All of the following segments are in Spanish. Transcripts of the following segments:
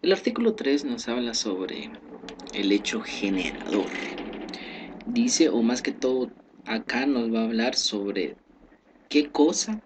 El artículo 3 nos habla sobre el hecho generador. Dice, o más que todo, acá nos va a hablar sobre qué cosa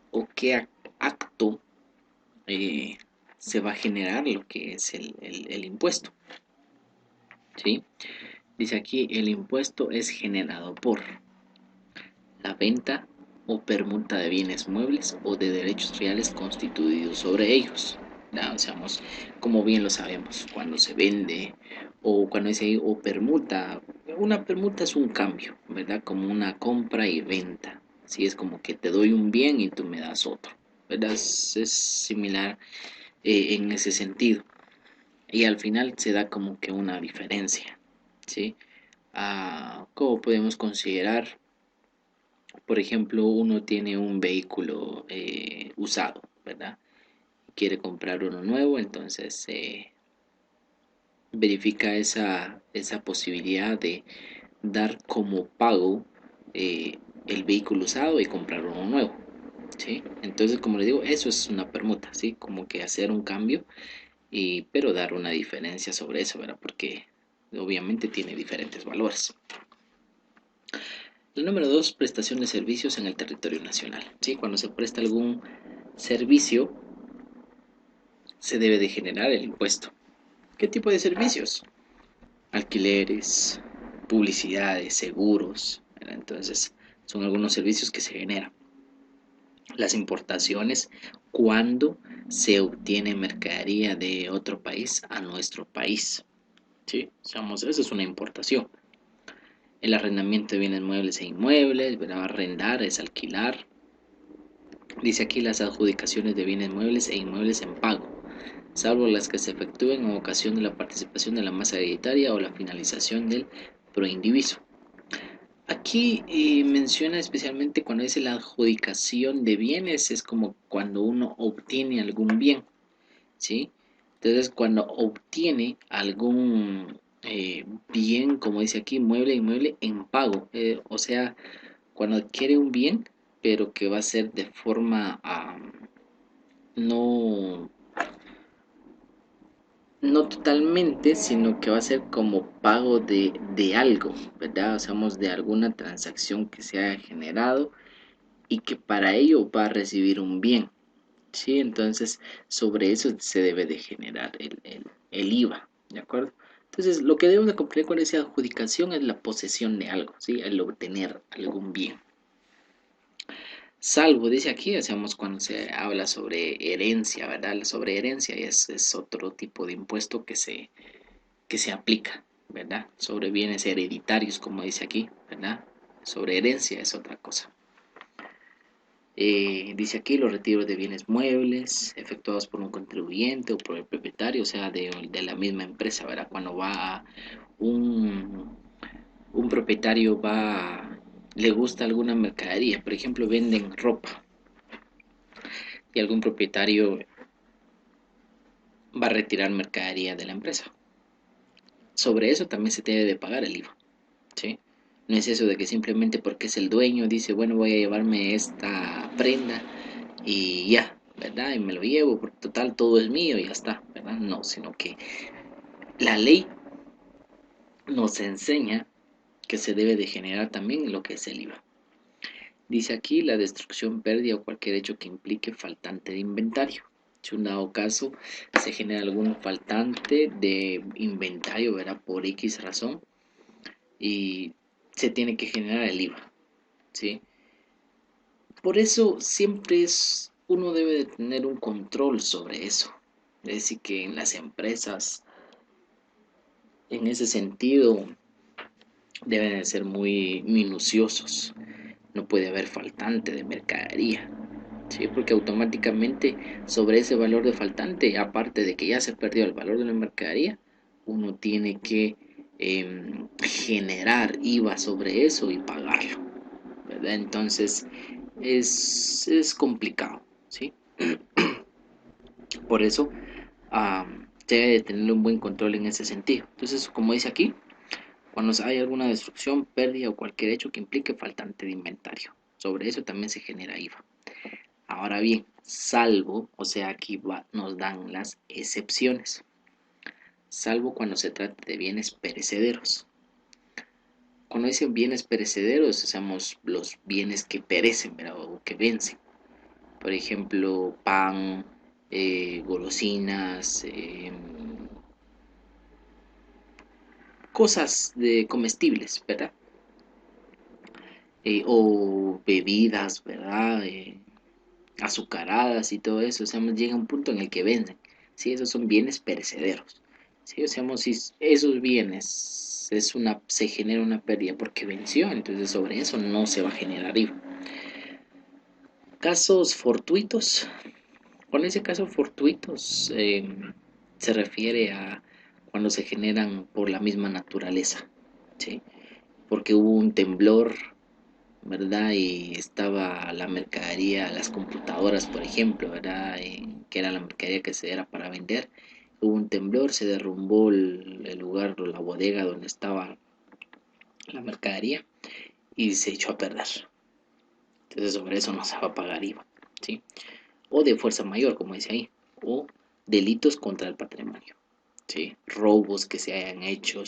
o qué acto eh, se va a generar lo que es el impuesto. ¿Sí? Dice aquí, el impuesto es generado por la venta o permuta de bienes muebles o de derechos reales constituidos sobre ellos. ¿Ya? O sea, como bien lo sabemos, cuando se vende o cuando dice ahí, o permuta, una permuta es un cambio, ¿verdad? Como una compra y venta. Así es como que te doy un bien y tú me das otro, ¿verdad? Es similar en ese sentido. Y al final se da como que una diferencia, ¿sí? ¿Cómo podemos considerar? Por ejemplo, uno tiene un vehículo usado, ¿verdad? Quiere comprar uno nuevo, entonces verifica esa posibilidad de dar como pago el vehículo usado y comprar uno nuevo, ¿sí? Entonces, como les digo, eso es una permuta, ¿sí? Como que hacer un cambio, pero dar una diferencia sobre eso, ¿verdad? Porque obviamente tiene diferentes valores. El número 2, prestación de servicios en el territorio nacional. ¿Sí? Cuando se presta algún servicio, se debe de generar el impuesto. ¿Qué tipo de servicios? Alquileres, publicidades, seguros. ¿Verdad? Entonces, son algunos servicios que se generan. Las importaciones, cuando se obtiene mercadería de otro país a nuestro país. ¿Sí? Esa es una importación. El arrendamiento de bienes muebles e inmuebles, ¿verdad? Arrendar es alquilar. Dice aquí las adjudicaciones de bienes muebles e inmuebles en pago, salvo las que se efectúen en ocasión de la participación de la masa hereditaria o la finalización del proindiviso. Aquí menciona especialmente cuando dice la adjudicación de bienes, es como cuando uno obtiene algún bien, ¿sí? Entonces, cuando obtiene algún bien, como dice aquí, mueble, inmueble, en pago, o sea, cuando adquiere un bien, pero que va a ser de forma no, no totalmente, sino que va a ser como pago de algo, ¿verdad? O sea, de alguna transacción que se haya generado y que para ello va a recibir un bien, ¿sí? Entonces, sobre eso se debe de generar el IVA, ¿de acuerdo? Entonces, lo que debemos de cumplir con esa adjudicación es la posesión de algo, ¿sí? El obtener algún bien. Salvo, dice aquí, hacemos cuando se habla sobre herencia, ¿verdad? Sobre herencia es otro tipo de impuesto que se aplica, ¿verdad? Sobre bienes hereditarios, como dice aquí, ¿verdad? Sobre herencia es otra cosa. Dice aquí los retiros de bienes muebles efectuados por un contribuyente o por el propietario, o sea, de la misma empresa, ¿verdad? Cuando va un, un propietario le gusta alguna mercadería, por ejemplo, venden ropa y algún propietario va a retirar mercadería de la empresa. Sobre eso también se debe de pagar el IVA, ¿sí? No es eso de que simplemente porque es el dueño dice, bueno, voy a llevarme esta prenda y ya, ¿verdad? Y me lo llevo, porque total todo es mío y ya está, ¿verdad? No, sino que la ley nos enseña que se debe de generar también lo que es el IVA. Dice aquí la destrucción, pérdida o cualquier hecho que implique faltante de inventario. Si en un dado caso se genera algún faltante de inventario, ¿verdad? Por X razón, y se tiene que generar el IVA, ¿sí? Por eso siempre uno debe de tener un control sobre eso. Es decir, que en las empresas, en ese sentido, deben de ser muy minuciosos. No puede haber faltante de mercadería, ¿sí? Porque automáticamente sobre ese valor de faltante, aparte de que ya se perdió el valor de la mercadería, uno tiene que generar IVA sobre eso y pagarlo, ¿verdad? Entonces es complicado, ¿sí? Por eso se debe de tener un buen control en ese sentido. Entonces, como dice aquí, cuando hay alguna destrucción, pérdida o cualquier hecho que implique faltante de inventario, sobre eso también se genera IVA. Ahora bien, salvo, o sea, aquí nos dan las excepciones, salvo cuando se trata de bienes perecederos. Cuando dicen bienes perecederos, usamos los bienes que perecen, ¿verdad? O que vencen. Por ejemplo, pan, golosinas, cosas de comestibles, ¿verdad? O bebidas, ¿verdad? Azucaradas y todo eso, o sea, llega un punto en el que venden, ¿sí? Esos son bienes perecederos, ¿sí? O sea, si esos bienes se genera una pérdida porque venció, entonces sobre eso no se va a generar IVA. Casos fortuitos. Con ese caso fortuitos se refiere a cuando se generan por la misma naturaleza, ¿sí? Porque hubo un temblor, ¿verdad? Y estaba la mercadería, las computadoras, por ejemplo, ¿verdad? Que era la mercadería que se era para vender. Hubo un temblor, se derrumbó el lugar, la bodega donde estaba la mercadería y se echó a perder. Entonces sobre eso no se va a pagar IVA, ¿sí? O de fuerza mayor, como dice ahí, o delitos contra el patrimonio, ¿sí? Robos que se hayan hecho,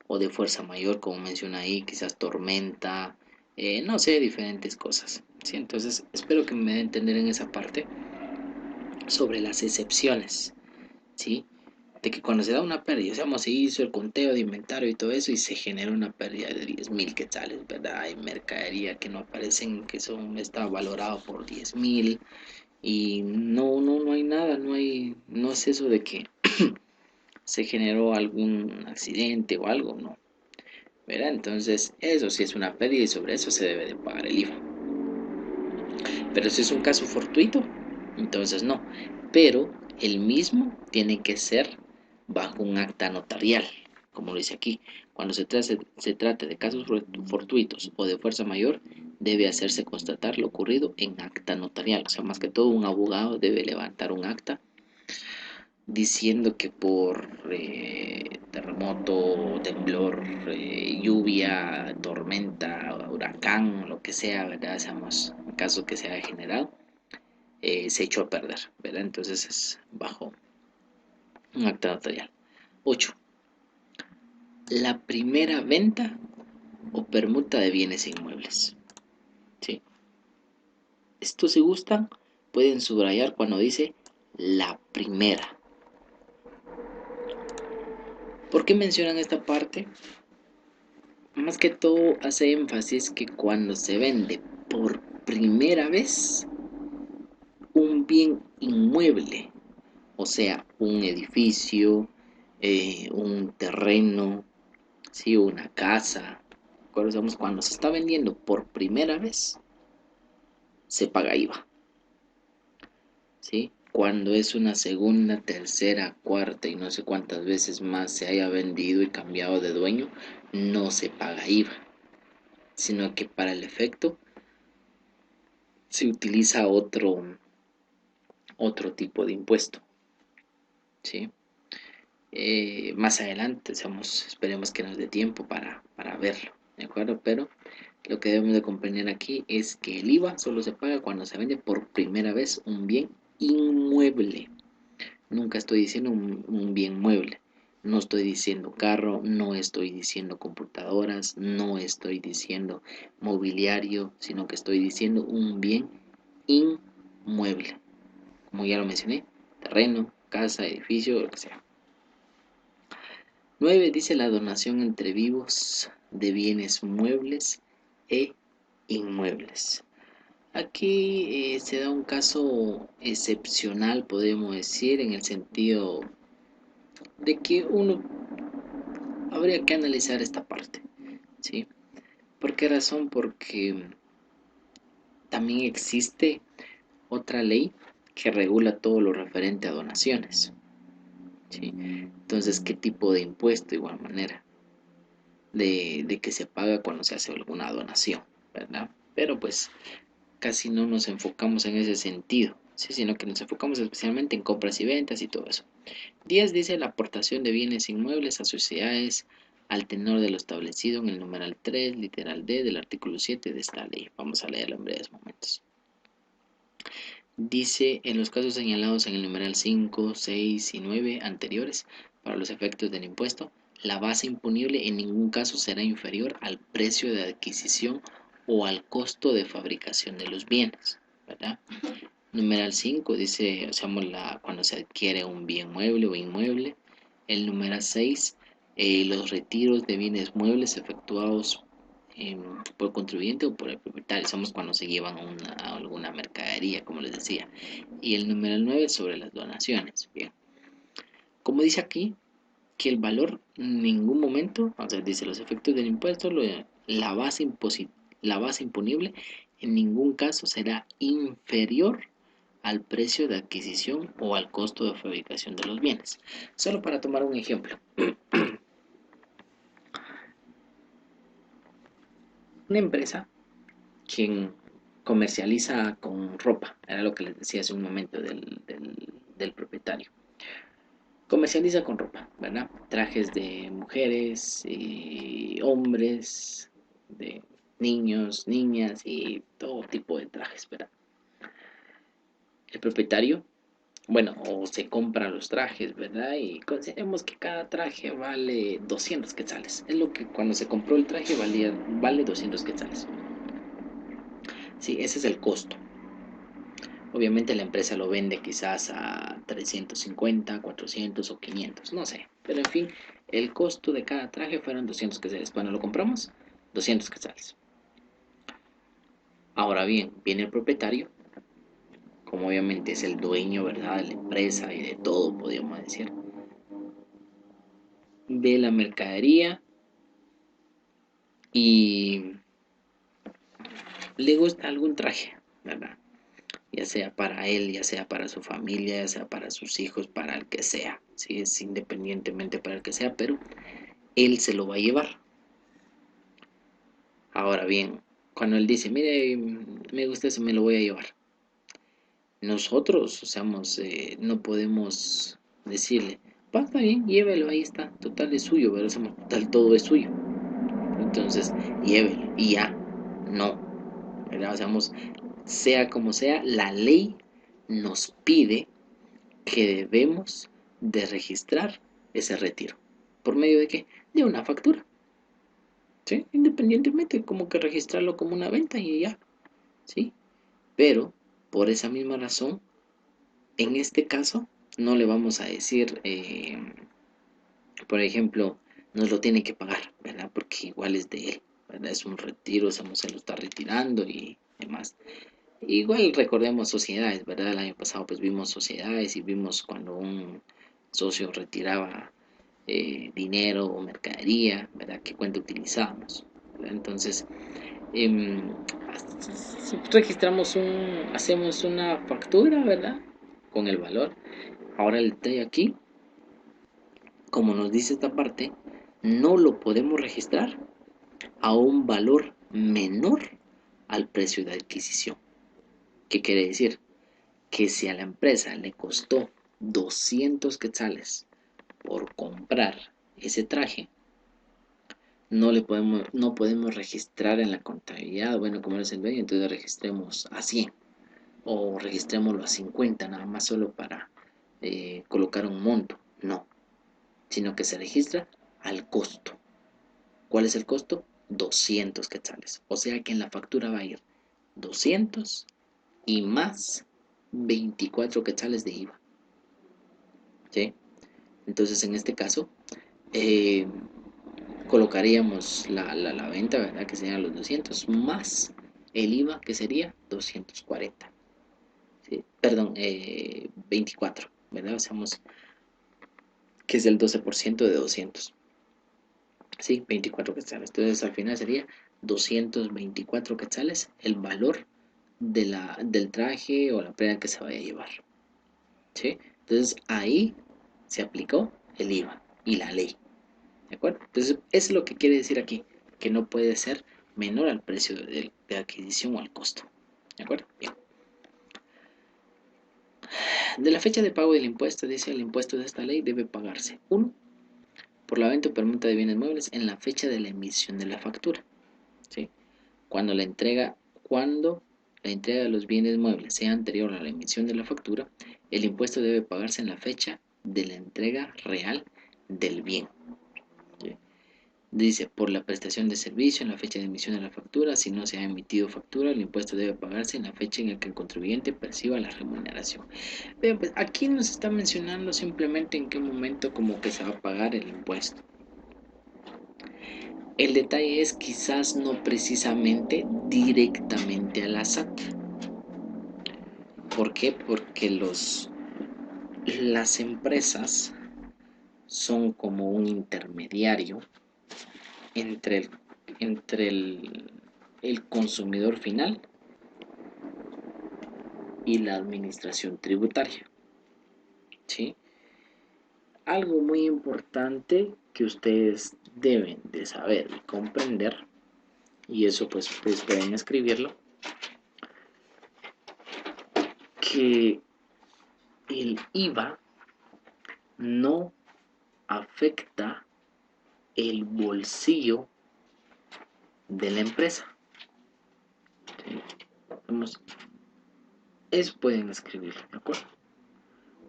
o de fuerza mayor, como menciona ahí, quizás tormenta, no sé, diferentes cosas, ¿sí? Entonces, espero que me dé a entender en esa parte sobre las excepciones, ¿sí? De que cuando se da una pérdida, o sea, se hizo el conteo de inventario y todo eso y se genera una pérdida de 10.000 quetzales, ¿verdad? Hay mercadería que no aparecen, que está valorado por 10.000 y no hay nada, no es eso de que se generó algún accidente o algo, no, ¿verdad? Entonces, eso sí es una pérdida y sobre eso se debe de pagar el IVA. Pero si es un caso fortuito, entonces no. Pero el mismo tiene que ser bajo un acta notarial, como lo dice aquí. Cuando se trate de casos fortuitos o de fuerza mayor, debe hacerse constatar lo ocurrido en acta notarial. O sea, más que todo, un abogado debe levantar un acta diciendo que por terremoto, temblor, lluvia, tormenta, huracán, lo que sea, ¿verdad? Seamos, en caso que se haya generado, se echó a perder, ¿verdad? Entonces es bajo un acta notarial. 8. La primera venta o permuta de bienes inmuebles. ¿Sí? Esto si gustan, pueden subrayar cuando dice la primera. ¿Por qué mencionan esta parte? Más que todo hace énfasis que cuando se vende por primera vez un bien inmueble, o sea, un edificio, un terreno, ¿sí? Una casa, cuando se está vendiendo por primera vez, se paga IVA, ¿sí? Cuando es una segunda, tercera, cuarta y no sé cuántas veces más se haya vendido y cambiado de dueño, no se paga IVA, sino que para el efecto se utiliza otro tipo de impuesto, ¿sí? Más adelante, esperemos que nos dé tiempo para verlo, ¿de acuerdo? Pero lo que debemos de comprender aquí es que el IVA solo se paga cuando se vende por primera vez un bien inmueble. Nunca estoy diciendo un bien mueble. No estoy diciendo carro, no estoy diciendo computadoras, no estoy diciendo mobiliario, sino que estoy diciendo un bien inmueble. Como ya lo mencioné, terreno, casa, edificio, lo que sea. 9 dice la donación entre vivos de bienes muebles e inmuebles. Aquí se da un caso excepcional, podemos decir, en el sentido de que uno habría que analizar esta parte, ¿sí? ¿Por qué razón? Porque también existe otra ley que regula todo lo referente a donaciones, ¿sí? Entonces, ¿qué tipo de impuesto de igual manera? De que se paga cuando se hace alguna donación, ¿verdad? Pero pues casi no nos enfocamos en ese sentido, ¿sí? Sino que nos enfocamos especialmente en compras y ventas y todo eso. 10 dice la aportación de bienes inmuebles a sociedades al tenor de lo establecido en el numeral 3, literal D del artículo 7 de esta ley. Vamos a leerlo en breves momentos. Dice, en los casos señalados en el numeral 5, 6 y 9 anteriores, para los efectos del impuesto, la base imponible en ningún caso será inferior al precio de adquisición o al costo de fabricación de los bienes, ¿verdad? Numeral 5 dice, cuando se adquiere un bien mueble o inmueble. El numeral 6, los retiros de bienes muebles efectuados por contribuyente o por el propietario. Somos cuando se llevan a alguna mercadería, como les decía. Y el numeral 9 sobre las donaciones. Bien. Como dice aquí, que el valor en ningún momento, o sea, dice los efectos del impuesto, la base imponible en ningún caso será inferior al precio de adquisición o al costo de fabricación de los bienes. Solo para tomar un ejemplo. Una empresa que comercializa con ropa, era lo que les decía hace un momento del propietario. Comercializa con ropa, ¿verdad? Trajes de mujeres y hombres, de niños, niñas y todo tipo de trajes, ¿verdad? El propietario, bueno, o se compra los trajes, ¿verdad? Y consideremos que cada traje vale 200 quetzales. Es lo que cuando se compró el traje vale 200 quetzales. Sí, ese es el costo. Obviamente la empresa lo vende quizás a 350, 400 o 500, no sé. Pero en fin, el costo de cada traje fueron 200 quetzales. Cuando lo compramos, 200 quetzales. Ahora bien, viene el propietario, como obviamente es el dueño, ¿verdad? De la empresa y de todo, podríamos decir. Ve la mercadería y le gusta algún traje, ¿verdad? Ya sea para él, ya sea para su familia, ya sea para sus hijos, para el que sea, ¿sí? Es independientemente para el que sea, pero él se lo va a llevar. Ahora bien, cuando él dice, mire, me gusta eso, me lo voy a llevar. Nosotros, no podemos decirle, va, está bien, llévelo, ahí está, total es suyo, pero total todo es suyo. Entonces, llévelo y ya, no, ¿verdad? Sea como sea, la ley nos pide que debemos de registrar ese retiro. ¿Por medio de qué? De una factura. ¿Sí? Independientemente, como que registrarlo como una venta y ya. ¿Sí? Pero, por esa misma razón, en este caso, no le vamos a decir, por ejemplo, nos lo tiene que pagar, ¿verdad? Porque igual es de él, ¿verdad? Es un retiro, se lo está retirando y demás. Igual recordemos sociedades, ¿verdad? El año pasado pues vimos sociedades y vimos cuando un socio retiraba dinero o mercadería, ¿verdad? ¿Qué cuenta utilizábamos? ¿Verdad? Entonces, em, hacemos una factura, ¿verdad? Con el valor. Ahora el detalle aquí, como nos dice esta parte, no lo podemos registrar a un valor menor al precio de adquisición. ¿Qué quiere decir? Que si a la empresa le costó 200 quetzales por comprar ese traje, no podemos registrar en la contabilidad, bueno, como eres el dueño, entonces registremos a 100 o registrémoslo a 50, nada más solo para colocar un monto. No, sino que se registra al costo. ¿Cuál es el costo? 200 quetzales. O sea que en la factura va a ir 200 y más 24 quetzales de IVA. ¿Sí? Entonces, en este caso, eh, colocaríamos la venta, ¿verdad? Que serían los 200 más el IVA, que sería 240. ¿Sí? Perdón, 24, ¿verdad? Que es el 12% de 200. Sí, 24 quetzales. Entonces, al final sería 224 quetzales el valor del traje o la prenda que se vaya a llevar. ¿Sí? Entonces, ahí se aplicó el IVA y la ley. ¿De acuerdo? Entonces, eso es lo que quiere decir aquí, que no puede ser menor al precio de adquisición o al costo. ¿De acuerdo? Bien. De la fecha de pago del impuesto, dice el impuesto de esta ley debe pagarse. 1. Por la venta o permuta de bienes muebles en la fecha de la emisión de la factura. ¿Sí? Cuando la entrega de los bienes muebles sea anterior a la emisión de la factura, el impuesto debe pagarse en la fecha de la entrega real del bien. ¿Sí? Dice, por la prestación de servicio en la fecha de emisión de la factura, si no se ha emitido factura, el impuesto debe pagarse en la fecha en la que el contribuyente perciba la remuneración. Vean, pues aquí nos está mencionando simplemente en qué momento como que se va a pagar el impuesto. El detalle es quizás no precisamente directamente a la SAT. ¿Por qué? Porque las empresas son como un intermediario entre el consumidor final y la administración tributaria. ¿Sí? Algo muy importante que ustedes deben de saber y comprender, y eso pues ustedes pueden escribirlo, que el IVA no afecta el bolsillo de la empresa. ¿Sí? Eso pueden escribirlo, ¿de acuerdo?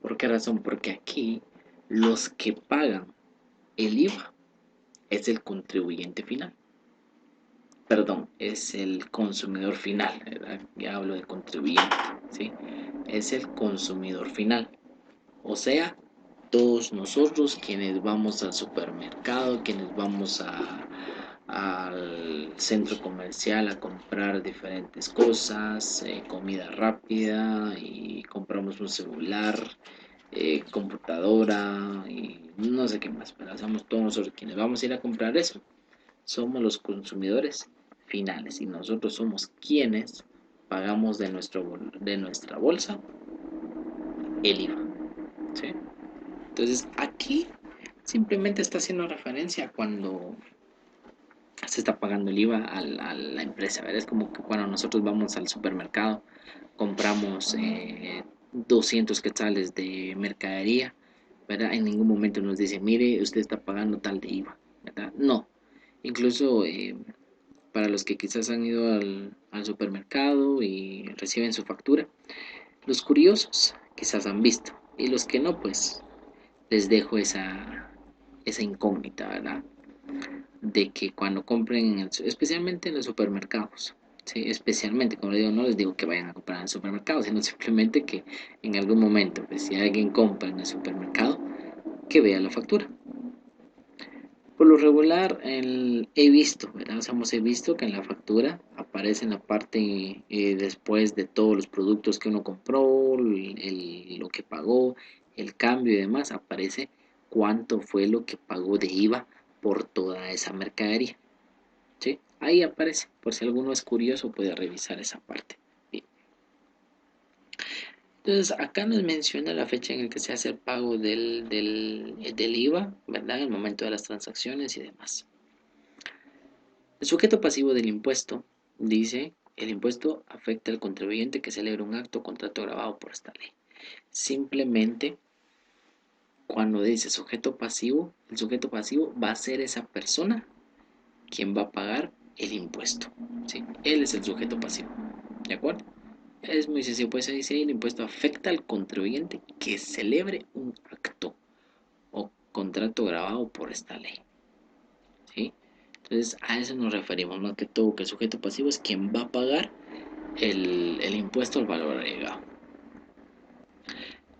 ¿Por qué razón? Porque aquí los que pagan el IVA es el contribuyente final. Perdón, es el consumidor final, ¿verdad? Ya hablo de contribuyente, ¿sí? Es el consumidor final. O sea, todos nosotros quienes vamos al supermercado, quienes vamos al centro comercial a comprar diferentes cosas, comida rápida y compramos un celular, computadora y no sé qué más, pero somos todos nosotros quienes vamos a ir a comprar eso. Somos los consumidores finales y nosotros somos quienes pagamos de nuestra bolsa el IVA. ¿Sí? Entonces aquí simplemente está haciendo referencia cuando se está pagando el IVA a la empresa, ¿verdad? Es como que cuando nosotros vamos al supermercado, compramos 200 quetzales de mercadería, ¿verdad? En ningún momento nos dice, mire, usted está pagando tal de IVA, ¿verdad? No. Incluso para los que quizás han ido al supermercado y reciben su factura, los curiosos quizás han visto, y los que no, pues les dejo esa incógnita, ¿verdad? De que cuando compren, especialmente en los supermercados, ¿sí? Especialmente, como les digo, no les digo que vayan a comprar en el supermercado, sino simplemente que en algún momento, pues, si alguien compra en el supermercado, que vea la factura. Por lo regular, he visto, ¿verdad? He visto que en la factura aparece en la parte después de todos los productos que uno compró, lo que pagó, el cambio y demás, aparece cuánto fue lo que pagó de IVA por toda esa mercadería. ¿Sí? Ahí aparece, por si alguno es curioso puede revisar esa parte. Bien. Entonces acá nos menciona la fecha en la que se hace el pago del IVA, ¿verdad? En el momento de las transacciones y demás. El sujeto pasivo del impuesto dice, el impuesto afecta al contribuyente que celebre un acto o contrato grabado por esta ley. Simplemente, cuando dice sujeto pasivo, el sujeto pasivo va a ser esa persona quien va a pagar el impuesto. ¿Sí? Él es el sujeto pasivo. ¿De acuerdo? Es muy sencillo, pues se dice, el impuesto afecta al contribuyente que celebre un acto o contrato grabado por esta ley. ¿Sí? Entonces a eso nos referimos, más que todo que el sujeto pasivo es quien va a pagar el impuesto al valor agregado.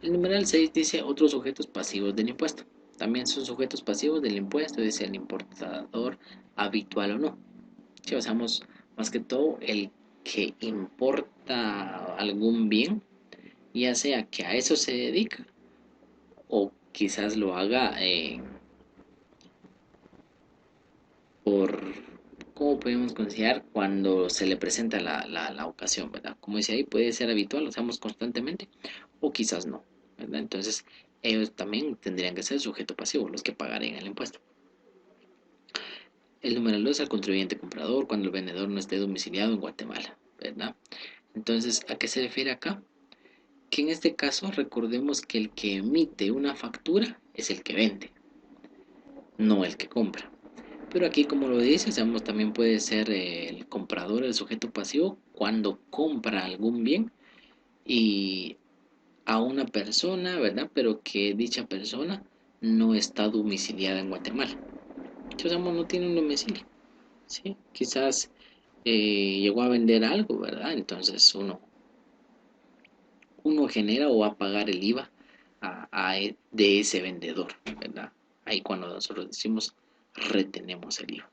El numeral 6 dice otros sujetos pasivos del impuesto. También son sujetos pasivos del impuesto, dice el importador habitual o no. Si basamos más que todo el que importa algún bien, ya sea que a eso se dedica o quizás lo haga por, ¿cómo podemos considerar? Cuando se le presenta la ocasión, ¿verdad? Como dice ahí, puede ser habitual, lo hacemos constantemente, o quizás no, ¿verdad? Entonces, ellos también tendrían que ser sujeto pasivo, los que pagarían el impuesto. El numeral 2 al contribuyente comprador cuando el vendedor no esté domiciliado en Guatemala, ¿verdad? Entonces, ¿a qué se refiere acá? Que en este caso recordemos que el que emite una factura es el que vende, no el que compra. Pero aquí, como lo dice, también puede ser el comprador, el sujeto pasivo, cuando compra algún bien y a una persona, ¿verdad? Pero que dicha persona no está domiciliada en Guatemala. Entonces, no tiene un domicilio, ¿sí? Quizás llegó a vender algo, ¿verdad? Entonces uno genera o va a pagar el IVA de ese vendedor, ¿verdad? Ahí cuando nosotros decimos retenemos el IVA.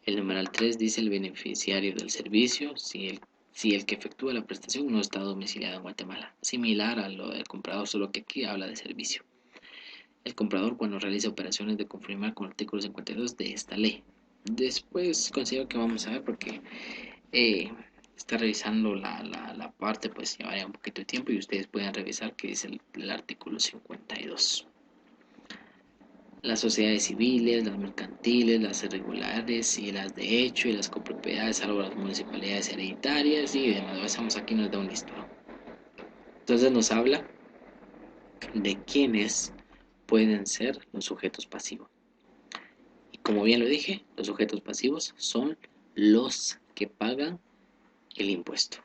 El numeral 3 dice el beneficiario del servicio, si el que efectúa la prestación no está domiciliado en Guatemala, similar a lo del comprador, solo que aquí habla de servicio. El comprador cuando realiza operaciones de conformidad con el artículo 52 de esta ley. Después considero que vamos a ver porque está revisando la parte, pues llevaría un poquito de tiempo y ustedes pueden revisar qué dice el artículo 52. Las sociedades civiles, las mercantiles, las irregulares y las de hecho y las copropiedades, salvo las municipalidades hereditarias y demás. Estamos aquí, nos da un listado. Entonces nos habla de quiénes pueden ser los sujetos pasivos. Y como bien lo dije, los sujetos pasivos son los que pagan el impuesto.